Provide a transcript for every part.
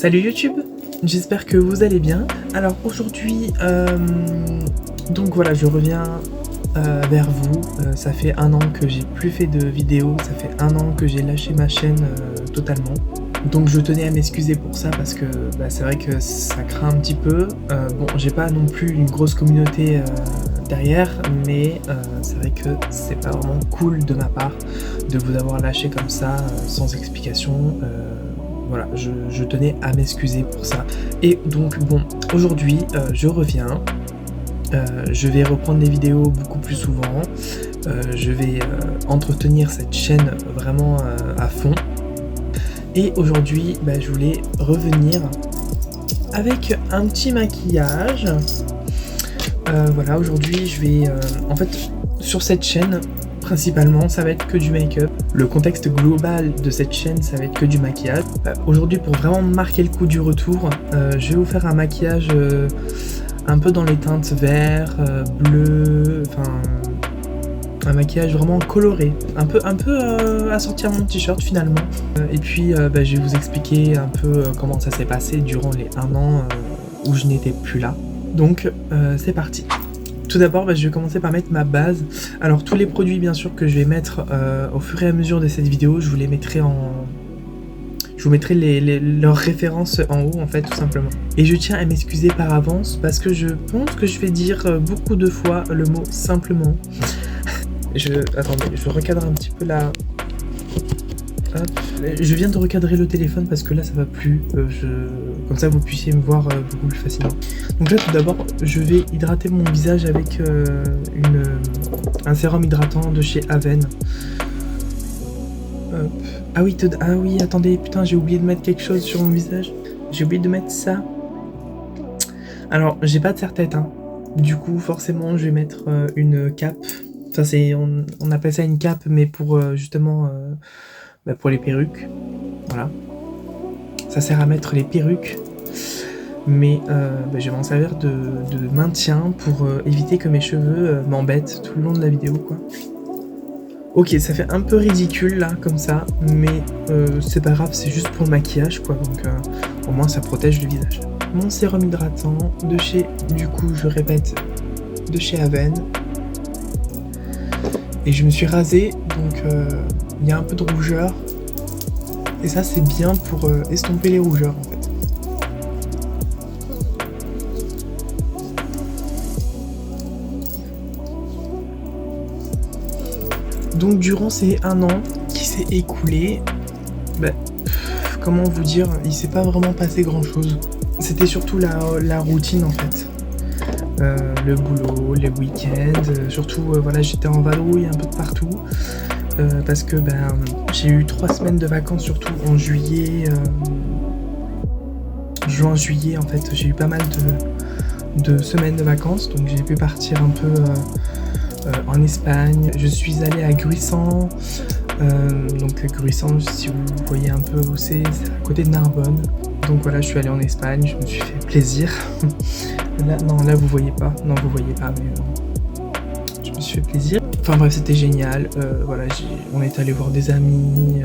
Salut YouTube, j'espère que vous allez bien. Alors aujourd'hui, donc voilà, je reviens vers vous. Ça fait 1 an que j'ai plus fait de vidéos, ça fait 1 an que j'ai lâché ma chaîne totalement. Donc je tenais à m'excuser pour ça parce que c'est vrai que ça craint un petit peu. Bon, j'ai pas non plus une grosse communauté derrière, mais c'est vrai que c'est pas vraiment cool de ma part de vous avoir lâché comme ça, sans explication. Voilà, je tenais à m'excuser pour ça. Et donc bon, aujourd'hui je reviens. Je vais reprendre des vidéos beaucoup plus souvent. Je vais entretenir cette chaîne vraiment à fond. Et aujourd'hui, je voulais revenir avec un petit maquillage. Voilà, aujourd'hui je vais... en fait, sur cette chaîne, principalement, ça va être que du make-up. Le contexte global de cette chaîne, ça va être que du maquillage. Aujourd'hui, pour vraiment marquer le coup du retour, je vais vous faire un maquillage un peu dans les teintes vert, bleu, enfin... un maquillage vraiment coloré, un peu assortir mon t-shirt finalement. Et puis je vais vous expliquer un peu comment ça s'est passé durant les 1 an où je n'étais plus là. Donc c'est parti. Tout d'abord, je vais commencer par mettre ma base. Alors tous les produits bien sûr que je vais mettre au fur et à mesure de cette vidéo, je vous les mettrai je vous mettrai leurs références en haut en fait, tout simplement. Et je tiens à m'excuser par avance parce que je pense que je vais dire beaucoup de fois le mot simplement. Attendez, je recadre un petit peu là. Hop. Je viens de recadrer le téléphone parce que là ça va plus. Comme ça vous puissiez me voir beaucoup plus facilement. Donc là tout d'abord, je vais hydrater mon visage avec un sérum hydratant de chez Aven. Hop. Ah oui, attendez, putain, j'ai oublié de mettre quelque chose sur mon visage. J'ai oublié de mettre ça. Alors, j'ai pas de serre-tête, hein. Du coup, forcément, je vais mettre une cape. Enfin, on appelle ça une cape, mais pour justement pour les perruques. Voilà. Ça sert à mettre les perruques. Mais je vais m'en servir de maintien pour éviter que mes cheveux m'embêtent tout le long de la vidéo, quoi. Ok, ça fait un peu ridicule là, comme ça, mais c'est pas grave, c'est juste pour le maquillage, quoi. Donc au moins ça protège le visage. Mon sérum hydratant de chez, du coup, je répète, de chez Aven. Et je me suis rasé, donc il y a un peu de rougeur. Et ça c'est bien pour estomper les rougeurs en fait. Donc durant ces 1 an qui s'est écoulé, comment vous dire, il s'est pas vraiment passé grand chose. C'était surtout la routine en fait. Le boulot, les week-ends, surtout voilà, j'étais en vadrouille un peu de partout parce que j'ai eu 3 semaines de vacances, surtout en juillet, juin-juillet en fait, j'ai eu pas mal de semaines de vacances, donc j'ai pu partir un peu en Espagne. Je suis allé à Gruissan, donc Gruissan, si vous voyez un peu où c'est à côté de Narbonne. Donc voilà, je suis allé en Espagne, je me suis fait plaisir. Là vous voyez pas, mais je me suis fait plaisir. Enfin bref, c'était génial. Voilà, on est allé voir des amis,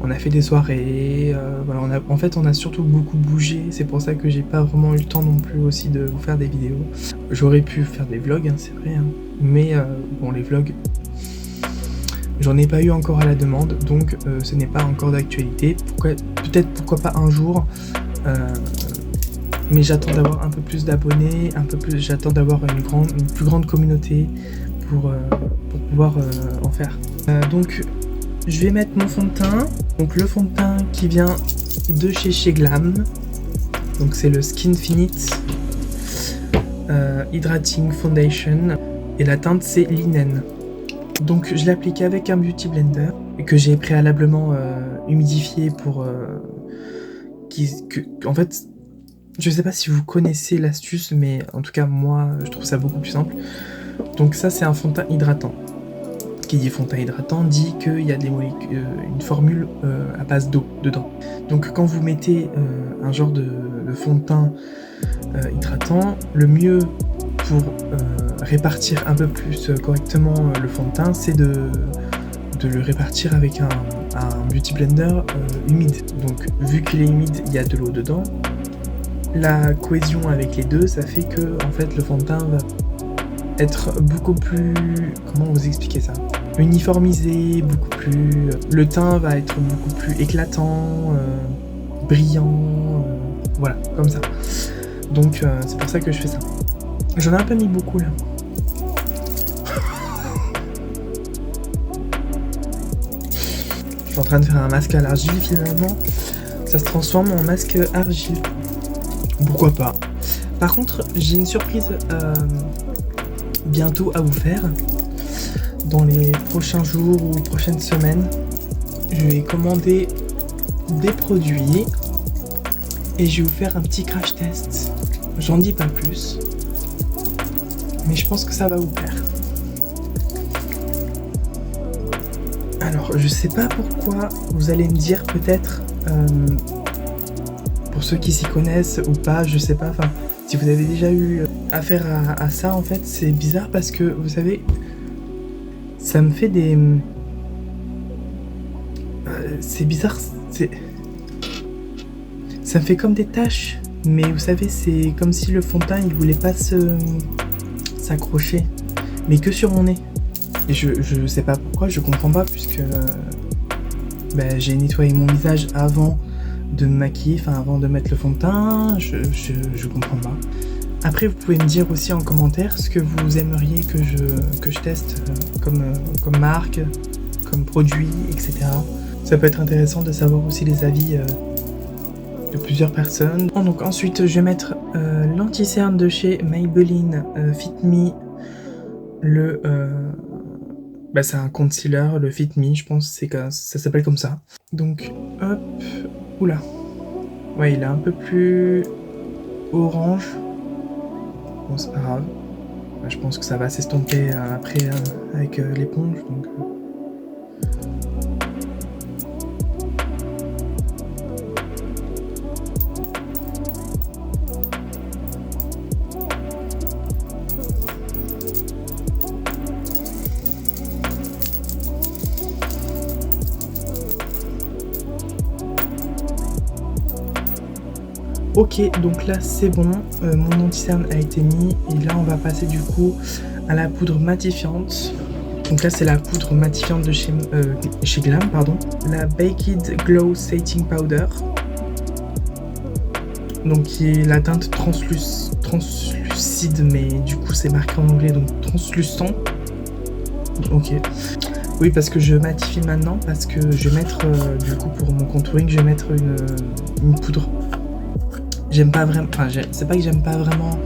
on a fait des soirées. Voilà, on a surtout beaucoup bougé. C'est pour ça que j'ai pas vraiment eu le temps non plus aussi de vous faire des vidéos. J'aurais pu faire des vlogs, hein, c'est vrai, hein. Mais bon, les vlogs, j'en ai pas eu encore à la demande, donc ce n'est pas encore d'actualité. Pourquoi pas un jour. Mais j'attends d'avoir un peu plus d'abonnés, j'attends d'avoir une plus grande communauté pour pouvoir en faire. Donc je vais mettre mon fond de teint, donc le fond de teint qui vient de chez Glam, donc c'est le Skinfinite Hydrating Foundation, et la teinte c'est Linen. Donc je l'ai appliqué avec un Beauty Blender, que j'ai préalablement humidifié pour... en fait, je sais pas si vous connaissez l'astuce, mais en tout cas moi je trouve ça beaucoup plus simple. Donc ça c'est un fond de teint hydratant. Qui dit fond de teint hydratant dit qu'il y a une formule à base d'eau dedans. Donc quand vous mettez un genre de fond de teint hydratant, le mieux pour répartir un peu plus correctement le fond de teint, c'est de le répartir avec un beauty blender humide. Donc vu qu'il est humide, il y a de l'eau dedans. La cohésion avec les deux, ça fait que en fait le fond de teint va être beaucoup plus... Comment vous expliquer ça? Uniformisé, beaucoup plus... Le teint va être beaucoup plus éclatant, brillant, voilà, comme ça. Donc c'est pour ça que je fais ça. J'en ai un peu mis beaucoup là. Je suis en train de faire un masque à l'argile finalement. Ça se transforme en masque argile. Pourquoi pas. Par contre, j'ai une surprise bientôt à vous faire. Dans les prochains jours ou prochaines semaines, je vais commander des produits et je vais vous faire un petit crash test. J'en dis pas plus, mais je pense que ça va vous plaire. Alors, je sais pas pourquoi, vous allez me dire peut-être, pour ceux qui s'y connaissent ou pas, je sais pas, enfin, si vous avez déjà eu affaire à ça, en fait, c'est bizarre parce que, vous savez, ça me fait des... c'est bizarre, ça me fait comme des taches, mais vous savez, c'est comme si le fond de teint, il voulait pas s'accrocher, mais que sur mon nez. Et je sais pas pourquoi, je comprends pas, puisque j'ai nettoyé mon visage avant de me maquiller, enfin avant de mettre le fond de teint, je comprends pas. Après, vous pouvez me dire aussi en commentaire ce que vous aimeriez que je teste comme marque, comme produit, etc. Ça peut être intéressant de savoir aussi les avis de plusieurs personnes. Donc ensuite, je vais mettre l'anti-cerne de chez Maybelline Fit Me, c'est un concealer, le Fit Me, je pense que ça s'appelle comme ça. Donc, hop, oula. Ouais, il est un peu plus orange. Bon, c'est pas grave. Je pense que ça va s'estomper après avec l'éponge, donc... Ok, donc là c'est bon, mon anti-cerne a été mis et là on va passer du coup à la poudre matifiante. Donc là c'est la poudre matifiante de chez Glam, pardon. La Baked Glow Setting Powder. Donc qui est la teinte translucide, mais du coup c'est marqué en anglais, donc translucent. Ok. Oui, parce que je matifie maintenant, parce que je vais mettre, du coup pour mon contouring, je vais mettre une poudre. J'aime pas vraiment, enfin c'est pas que j'aime pas vraiment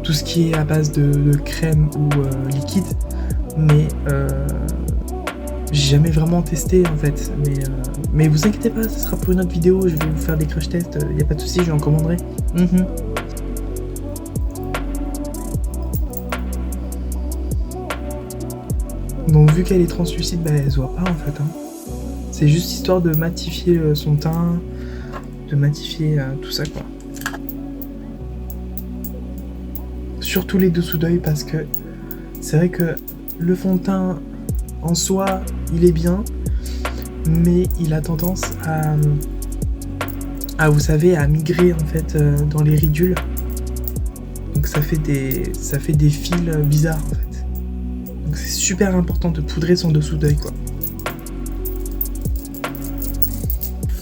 tout ce qui est à base de crème ou liquide, mais j'ai jamais vraiment testé en fait. Mais vous inquiétez pas, ce sera pour une autre vidéo, je vais vous faire des crash tests, y a pas de souci, je en commanderai. Donc vu qu'elle est translucide, elle se voit pas en fait. C'est juste histoire de matifier son teint, de matifier tout ça quoi. Surtout les dessous d'œil parce que c'est vrai que le fond de teint en soi il est bien, mais il a tendance à vous savez, à migrer en fait dans les ridules. Donc ça fait des fils bizarres en fait. Donc c'est super important de poudrer son dessous d'œil quoi.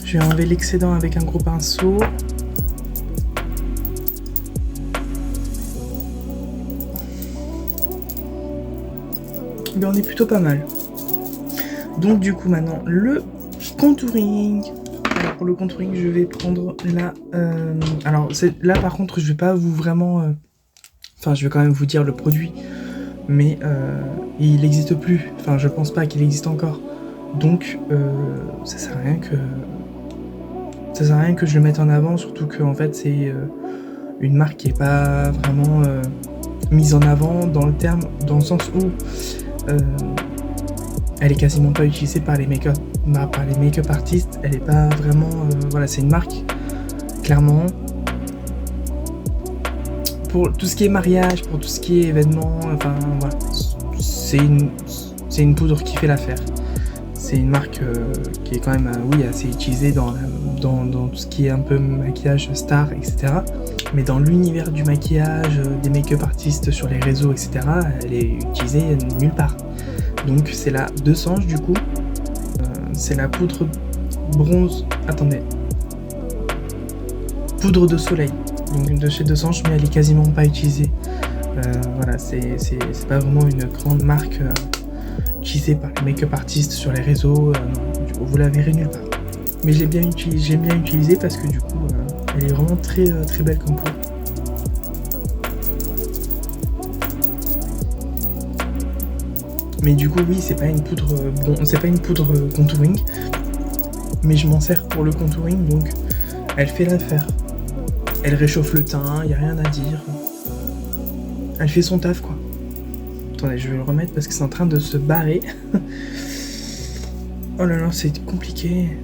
Je vais enlever l'excédent avec un gros pinceau. Mais on est plutôt pas mal. Donc du coup maintenant le contouring. Alors pour le contouring je vais prendre la... alors là par contre je vais pas vous vraiment... Enfin je vais quand même vous dire le produit. Mais il n'existe plus. Enfin je pense pas qu'il existe encore. Donc ça sert à rien que je le mette en avant. Surtout que en fait c'est une marque qui est pas vraiment mise en avant dans le sens où elle est quasiment pas utilisée par les make-up artistes. Elle est pas vraiment voilà, c'est une marque clairement pour tout ce qui est mariage, pour tout ce qui est événement, enfin voilà, c'est une poudre qui fait l'affaire. c'est une marque qui est quand même oui, assez utilisée dans tout ce qui est un peu maquillage star, etc. Mais dans l'univers du maquillage, des make-up artistes sur les réseaux, etc., elle est utilisée nulle part. Donc c'est la Desange du coup. C'est la poudre bronze... Attendez. Poudre de soleil. Donc de chez Desange, mais elle est quasiment pas utilisée. Voilà, c'est pas vraiment une grande marque utilisée par les make-up artistes sur les réseaux. Non, vous la verrez nulle part. Mais j'ai bien utilisé parce que du coup, elle est vraiment très belle comme poudre. Mais du coup, oui, c'est pas une poudre contouring, mais je m'en sers pour le contouring, donc elle fait l'affaire. Elle réchauffe le teint, y a rien à dire. Elle fait son taf, quoi. Attendez, je vais le remettre parce que c'est en train de se barrer. Oh là là, c'est compliqué.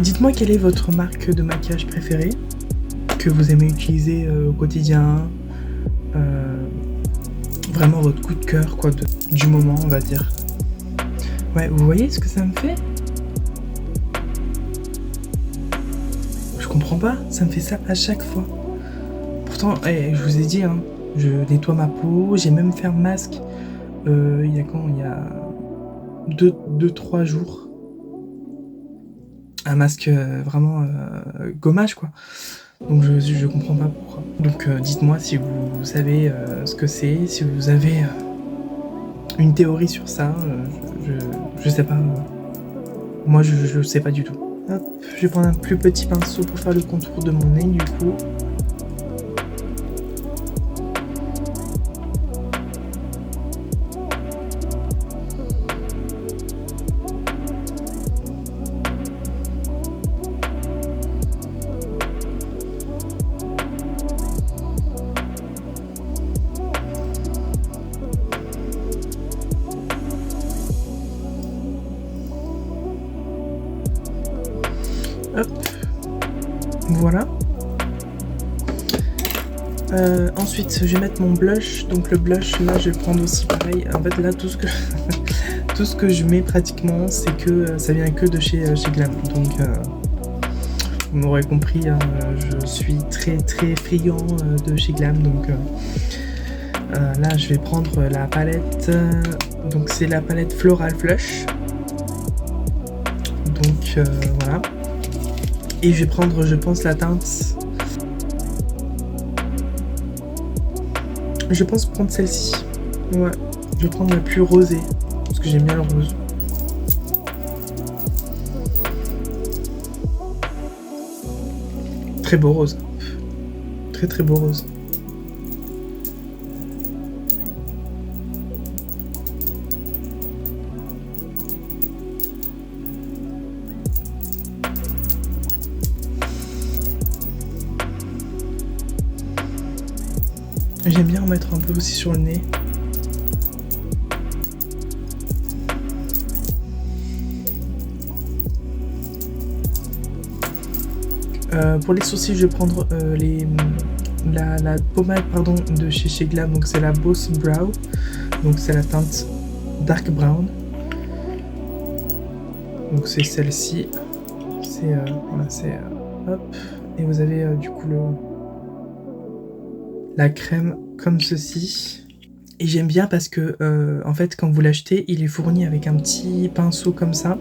Dites-moi quelle est votre marque de maquillage préférée, que vous aimez utiliser au quotidien, vraiment votre coup de cœur quoi, du moment on va dire. Ouais, vous voyez ce que ça me fait? Je comprends pas, ça me fait ça à chaque fois. Pourtant, je vous ai dit, hein, je nettoie ma peau, j'ai même fait un masque il y a 2-3 jours. Un masque vraiment gommage quoi. Donc je comprends pas pourquoi. Donc dites-moi si vous savez ce que c'est, si vous avez une théorie sur ça, je sais pas. Moi je sais pas du tout. Hop, je vais prendre un plus petit pinceau pour faire le contour de mon nez du coup. Hop, voilà. Ensuite, je vais mettre mon blush. Donc le blush, là, je vais prendre aussi pareil. En fait, là, tout ce que je mets pratiquement, c'est que ça vient que de chez Glam. Donc, vous m'aurez compris, hein, je suis très friand de chez Glam. Donc là, je vais prendre la palette. Donc c'est la palette Floral Flush. Donc voilà. Et je vais prendre, je pense, la teinte. Je pense prendre celle-ci. Ouais, je vais prendre la plus rosée. Parce que j'aime bien le rose. Très beau rose. Très beau rose. J'aime bien en mettre un peu aussi sur le nez. Pour les sourcils, je vais prendre la pommade de chez Glam. Donc c'est la Boss Brow. Donc c'est la teinte Dark Brown. Donc c'est celle-ci. C'est voilà, hop. Et vous avez du coup la crème comme ceci. Et j'aime bien parce que en fait quand vous l'achetez, il est fourni avec un petit pinceau comme ça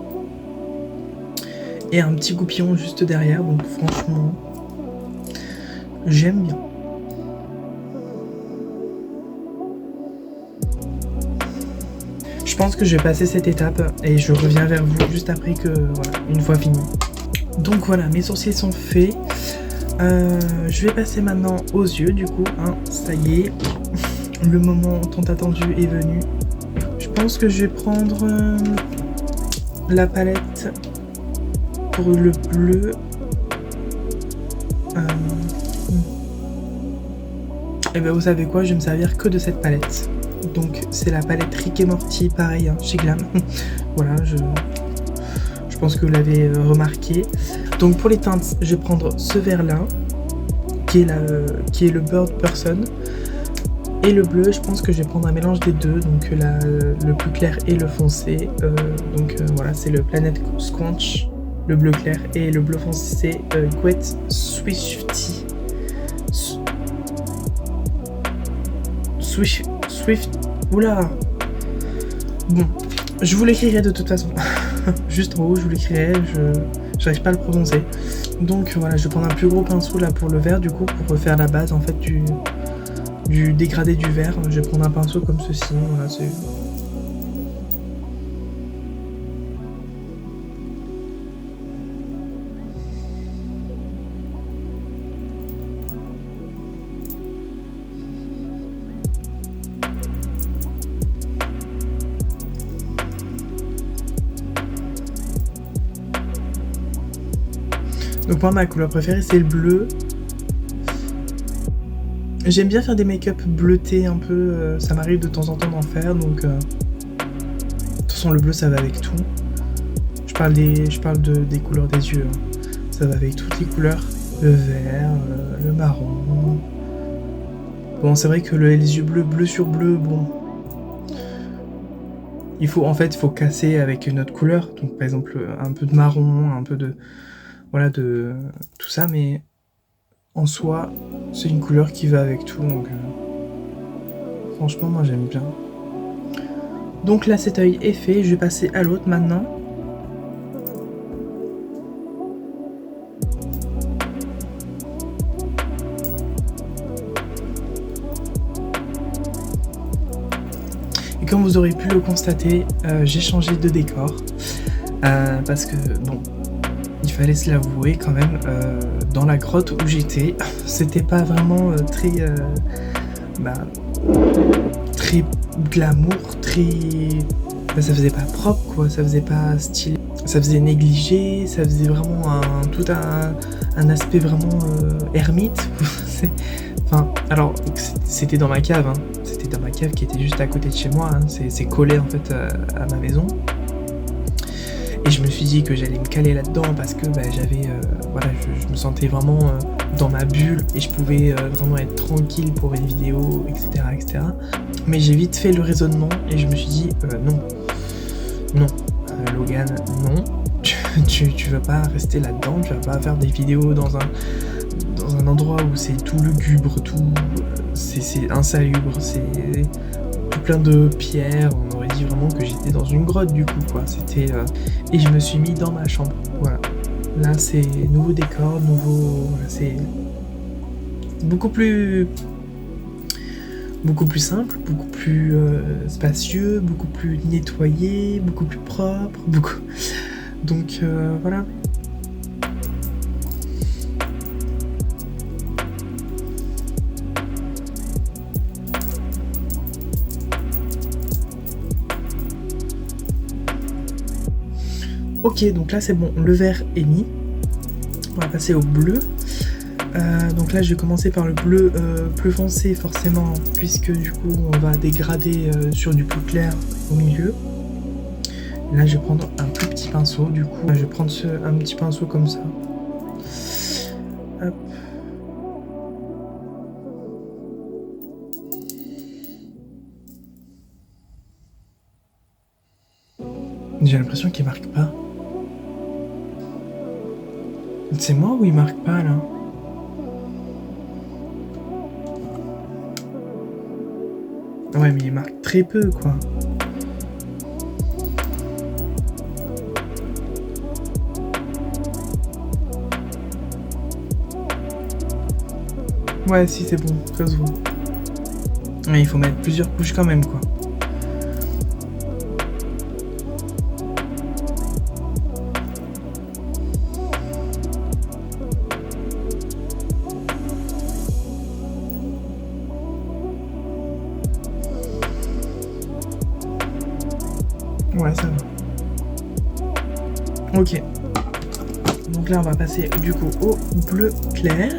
et un petit goupillon juste derrière. Donc franchement j'aime bien. Je pense que je vais passer cette étape et je reviens vers vous juste après que voilà, une fois fini. Donc voilà, mes sourcils sont faits. Je vais passer maintenant aux yeux du coup, hein, ça y est, le moment tant attendu est venu. Je pense que je vais prendre la palette pour le bleu. Et ben vous savez quoi, je vais me servir que de cette palette. Donc c'est la palette Rick et Morty, pareil hein, chez Glam. Voilà, je pense que vous l'avez remarqué. Donc pour les teintes, je vais prendre ce vert là, qui est le Bird Person. Et le bleu, je pense que je vais prendre un mélange des deux, donc le plus clair et le foncé. Voilà, c'est le Planet Squanch, le bleu clair, et le bleu foncé, Gouette Swifty. Swift. Oula! Bon, je vous l'écrirai de toute façon. Juste en haut, je vous l'écrirai, j'arrive pas à le prononcer. Donc voilà, je vais prendre un plus gros pinceau là pour le vert, du coup, pour refaire la base en fait du dégradé du vert. Je vais prendre un pinceau comme ceci, voilà, c'est... Donc moi, ma couleur préférée, c'est le bleu. J'aime bien faire des make-up bleutés un peu, ça m'arrive de temps en temps d'en faire, donc... De toute façon, le bleu, ça va avec tout. Je parle des couleurs des yeux, hein. Ça va avec toutes les couleurs. Le vert, le marron... Bon, c'est vrai que les yeux bleus, bleu sur bleu, bon... Il faut casser avec une autre couleur. Donc, par exemple, un peu de marron, un peu de... Voilà, de... Tout ça, mais... En soi, c'est une couleur qui va avec tout, donc franchement, moi j'aime bien. Donc là, cet œil est fait, je vais passer à l'autre maintenant. Et comme vous aurez pu le constater, j'ai changé de décor. Parce que, bon, il fallait se l'avouer quand même, dans la grotte où j'étais, c'était pas vraiment très glamour, très... ça faisait pas propre quoi, ça faisait pas stylé, ça faisait négligé, ça faisait vraiment un aspect vraiment ermite. Alors c'était dans ma cave, hein. C'était dans ma cave qui était juste à côté de chez moi, hein. C'est collé en fait à ma maison. Et je me suis dit que j'allais me caler là-dedans parce que j'avais, je me sentais vraiment dans ma bulle et je pouvais vraiment être tranquille pour une vidéo, etc. Mais j'ai vite fait le raisonnement et je me suis dit non, Logan, non, tu vas pas rester là-dedans, tu vas pas faire des vidéos dans un endroit où c'est tout lugubre, c'est insalubre, c'est tout plein de pierres. On aurait dit vraiment que j'étais dans une grotte du coup quoi. Et je me suis mis dans ma chambre. Voilà. Là c'est nouveau décor, voilà, c'est beaucoup plus simple, beaucoup plus spacieux, beaucoup plus nettoyé, beaucoup plus propre, Donc voilà. Ok, donc là c'est bon, le vert est mis. On va passer au bleu. Donc là je vais commencer par le bleu plus foncé forcément, puisque du coup on va dégrader sur du plus clair au milieu. Là je vais prendre un plus petit pinceau, du coup je vais prendre un petit pinceau comme ça. Hop. J'ai l'impression qu'il marque pas. C'est moi ou il marque pas là? Ouais mais il marque très peu quoi. Ouais si c'est bon, ça se voit. Mais il faut mettre plusieurs couches quand même quoi. Ouais, ça va. Ok. Donc là, on va passer du coup au bleu clair.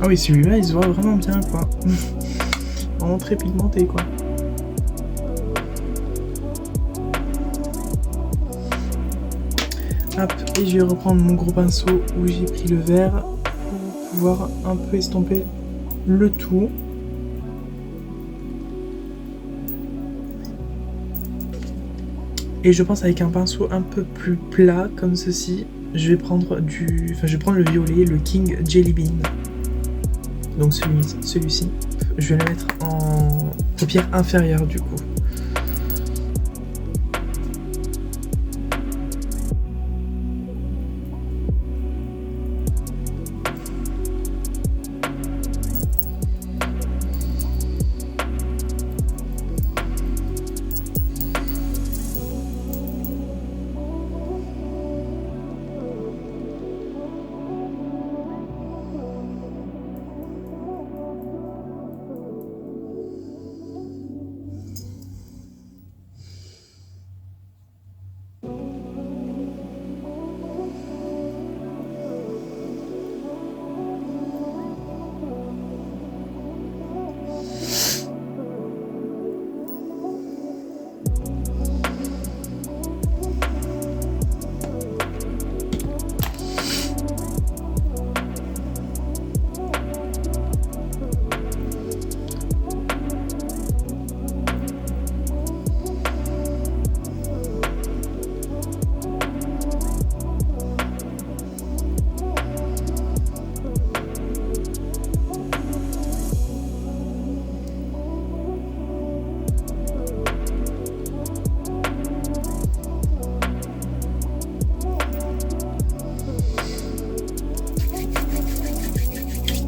Ah oui, celui-là, il se voit vraiment bien, quoi. Vraiment très pigmenté, quoi. Hop, et je vais reprendre mon gros pinceau où j'ai pris le vert pour pouvoir un peu estomper le tout. Et je pense avec un pinceau un peu plus plat comme ceci, je vais prendre le violet, le King Jelly Bean. Donc celui-ci, je vais le mettre en paupière inférieure du coup.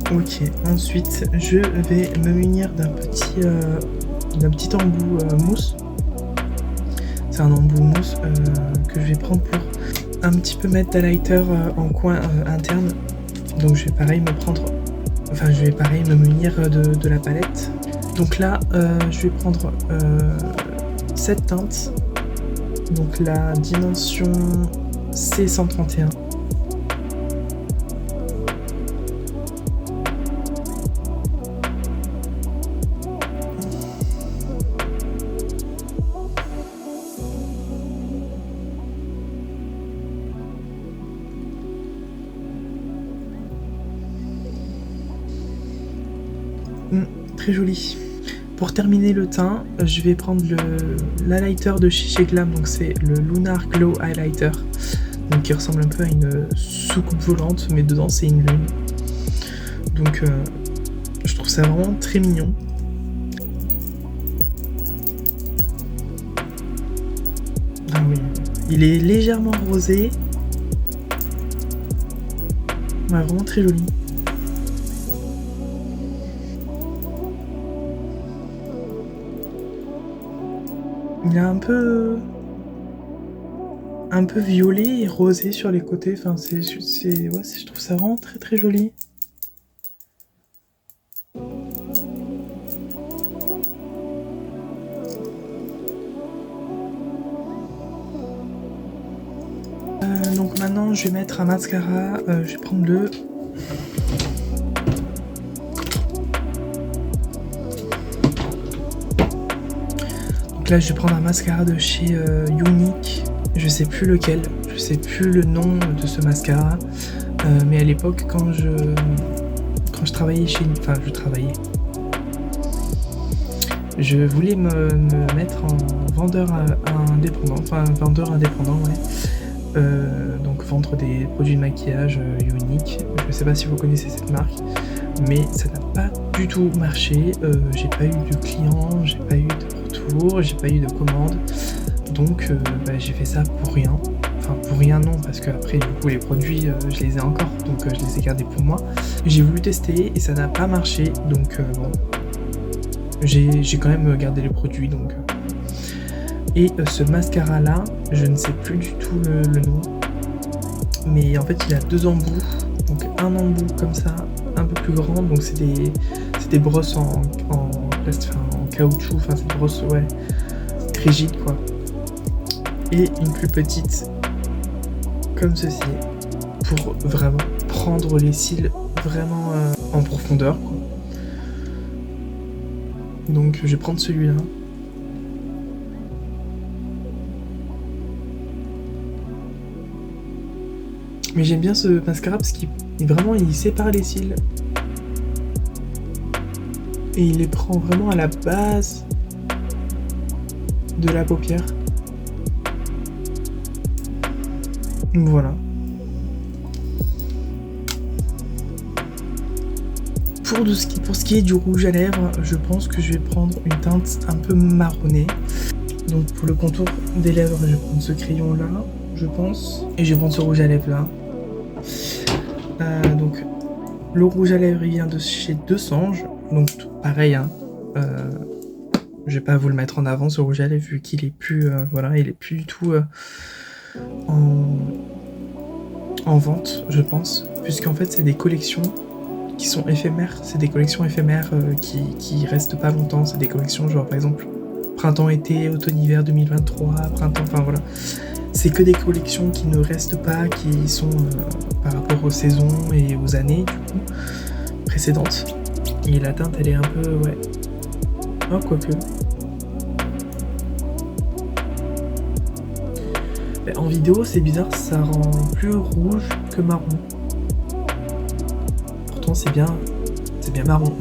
Ok, ensuite je vais me munir d'un petit embout mousse. C'est un embout mousse que je vais prendre pour un petit peu mettre d'highlighter en coin interne. Donc je vais pareil me munir de la palette. Donc là je vais prendre cette teinte. Donc la dimension C131. Très joli. Pour terminer le teint, je vais prendre l'highlighter de chez Glam, donc c'est le Lunar Glow Highlighter, donc qui ressemble un peu à une soucoupe volante, mais dedans c'est une lune. Donc je trouve ça vraiment très mignon. Ah oui, il est légèrement rosé. Ouais, vraiment très joli. Il est un peu violet et rosé sur les côtés. Enfin, ouais, je trouve ça vraiment très très joli. Donc maintenant, je vais mettre un mascara. Je vais prendre le... Là je vais prendre un mascara de chez Younique, je sais plus lequel, je sais plus le nom de ce mascara, mais à l'époque quand je travaillais je voulais me mettre en vendeur indépendant, ouais. Donc vendre des produits de maquillage Younique. Je sais pas si vous connaissez cette marque, mais ça n'a pas du tout marché. J'ai pas eu de clients, j'ai pas eu de retour, j'ai pas eu de commande, donc j'ai fait ça pour rien. Enfin pour rien non, parce que après du coup les produits je les ai encore, donc je les ai gardés pour moi. J'ai voulu tester et ça n'a pas marché, donc bon, j'ai quand même gardé les produits, donc et ce mascara là, je ne sais plus du tout le nom, mais en fait il a deux embouts, donc un embout comme ça, un peu plus grand, donc c'est des brosses en caoutchouc, enfin c'est des brosses ouais, rigides quoi, et une plus petite comme ceci, pour vraiment prendre les cils vraiment en profondeur, quoi. Donc je vais prendre celui-là. Mais j'aime bien ce mascara parce qu'il vraiment il sépare les cils. Et il les prend vraiment à la base de la paupière. Voilà. Pour ce qui est du rouge à lèvres, je pense que je vais prendre une teinte un peu marronnée. Donc pour le contour des lèvres, je vais prendre ce crayon là, je pense. Et je vais prendre ce rouge à lèvres là. Donc le rouge à lèvres il vient de chez Deux Sanges. Donc pareil, hein. Je vais pas vous le mettre en avant ce rouge à lèvres vu qu'il est plus, voilà, il est plus du tout en vente, je pense. Puisqu'en fait c'est des collections qui sont éphémères, c'est des collections éphémères qui restent pas longtemps, c'est des collections genre par exemple printemps-été, automne-hiver 2023, printemps, enfin voilà. C'est que des collections qui ne restent pas, qui sont par rapport aux saisons et aux années du coup précédentes. Et la teinte elle est un peu, ouais. Oh quoique. En vidéo c'est bizarre, ça rend plus rouge que marron. Pourtant c'est bien marron.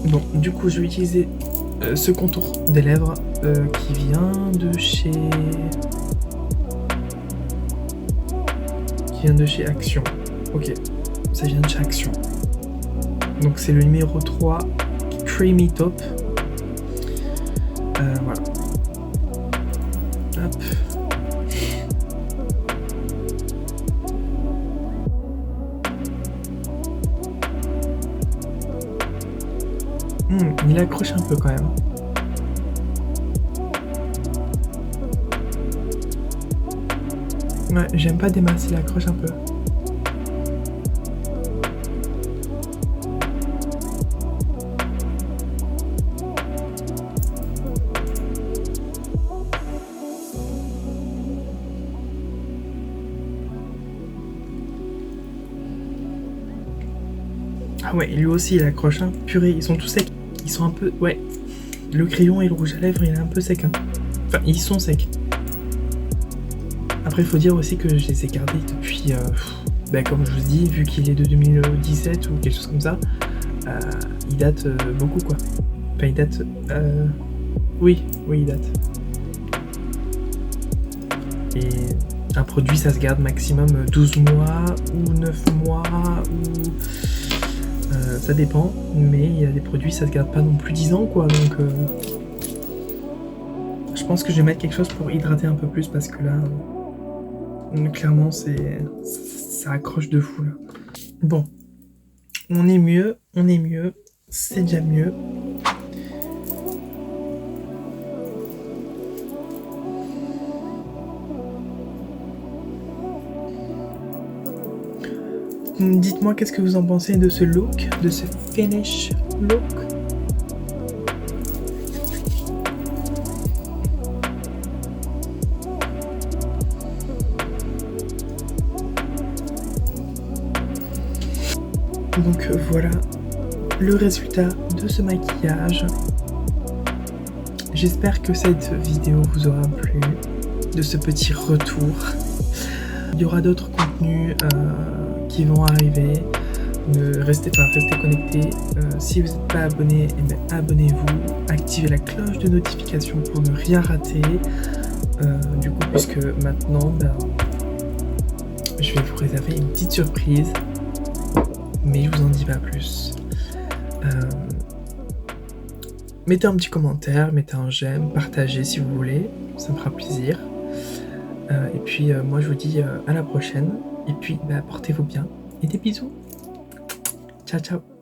Bon, du coup je vais utiliser ce contour des lèvres qui vient de chez Action. Ok, ça vient de chez Action. Donc c'est le numéro 3 Creamy Top. Voilà. Hop. Il accroche un peu quand même. Ouais, j'aime pas des masses, il accroche un peu. Ah ouais, lui aussi il accroche, hein. Purée, ils sont tous secs. Ils sont un peu... Ouais. Le crayon et le rouge à lèvres, il est un peu sec, hein. Enfin, ils sont secs. Après, il faut dire aussi que je les ai gardés depuis... comme je vous dis, vu qu'il est de 2017 ou quelque chose comme ça, il date beaucoup, quoi. Enfin, il date... Oui, il date. Et un produit, ça se garde maximum 12 mois ou 9 mois ou... ça dépend, mais il y a des produits, ça se garde pas non plus 10 ans, quoi, donc... Je pense que je vais mettre quelque chose pour hydrater un peu plus, parce que là... clairement, ça accroche de fou, là. Bon. On est mieux. C'est déjà mieux. Dites-moi qu'est-ce que vous en pensez de ce look, de ce finish look. Donc voilà le résultat de ce maquillage. J'espère que cette vidéo vous aura plu, de ce petit retour. Il y aura d'autres contenus qui vont arriver. Restez connectés. Si vous n'êtes pas abonné, abonnez-vous. Activez la cloche de notification pour ne rien rater. Du coup, puisque maintenant, je vais vous réserver une petite surprise. Mais je vous en dis pas plus. Mettez un petit commentaire, mettez un j'aime, partagez si vous voulez. Ça me fera plaisir. Et puis moi je vous dis à la prochaine. Et puis portez-vous bien. Et des bisous. Ciao ciao.